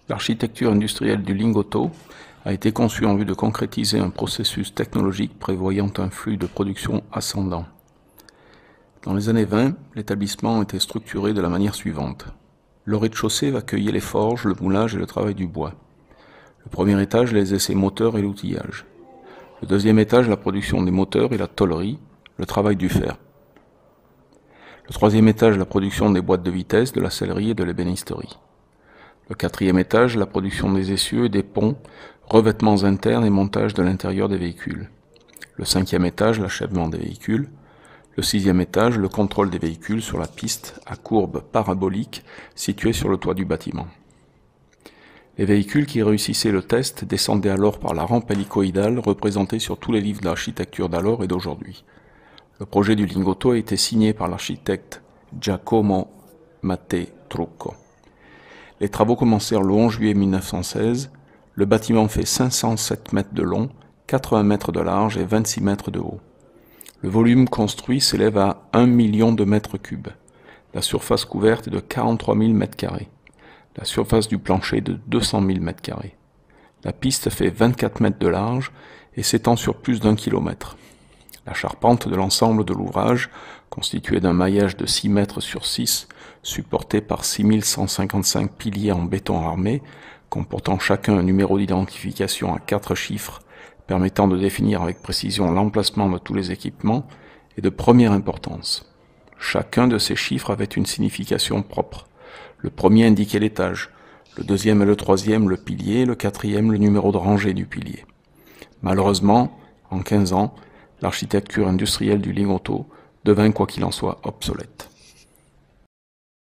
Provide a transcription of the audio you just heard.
L'architecture industrielle du lingoto a été conçue en vue de concrétiser un processus technologique prévoyant un flux de production ascendant. Dans les années 20, l'établissement était structuré de la manière suivante. Le rez-de-chaussée accueillait les forges, le moulage et le travail du bois. Le premier étage, les essais moteurs et l'outillage. Le deuxième étage, la production des moteurs et la tôlerie, le travail du fer. Le troisième étage, la production des boîtes de vitesse, de la sellerie et de l'ébénisterie. Le quatrième étage, la production des essieux et des ponts, revêtements internes et montage de l'intérieur des véhicules. Le cinquième étage, l'achèvement des véhicules. Le sixième étage, le contrôle des véhicules sur la piste à courbe parabolique située sur le toit du bâtiment. Les véhicules qui réussissaient le test descendaient alors par la rampe hélicoïdale représentée sur tous les livres d'architecture d'alors et d'aujourd'hui. Le projet du Lingotto a été signé par l'architecte Giacomo Mattei-Trucco. Les travaux commencèrent le 11 juillet 1916. Le bâtiment fait 507 mètres de long, 80 mètres de large et 26 mètres de haut. Le volume construit s'élève à 1 million de mètres cubes. La surface couverte est de 43 000 mètres carrés. La surface du plancher est de 200 000 mètres carrés. La piste fait 24 mètres de large et s'étend sur plus d'1 kilomètre. La charpente de l'ensemble de l'ouvrage, constituée d'un maillage de 6 mètres sur 6, supporté par 6155 piliers en béton armé, comportant chacun un numéro d'identification à 4 chiffres, permettant de définir avec précision l'emplacement de tous les équipements, est de première importance. Chacun de ces chiffres avait une signification propre. Le premier indiquait l'étage, le deuxième et le troisième le pilier, le quatrième le numéro de rangée du pilier. Malheureusement, en 15 ans, l'architecture industrielle du Lingotto devint quoi qu'il en soit obsolète.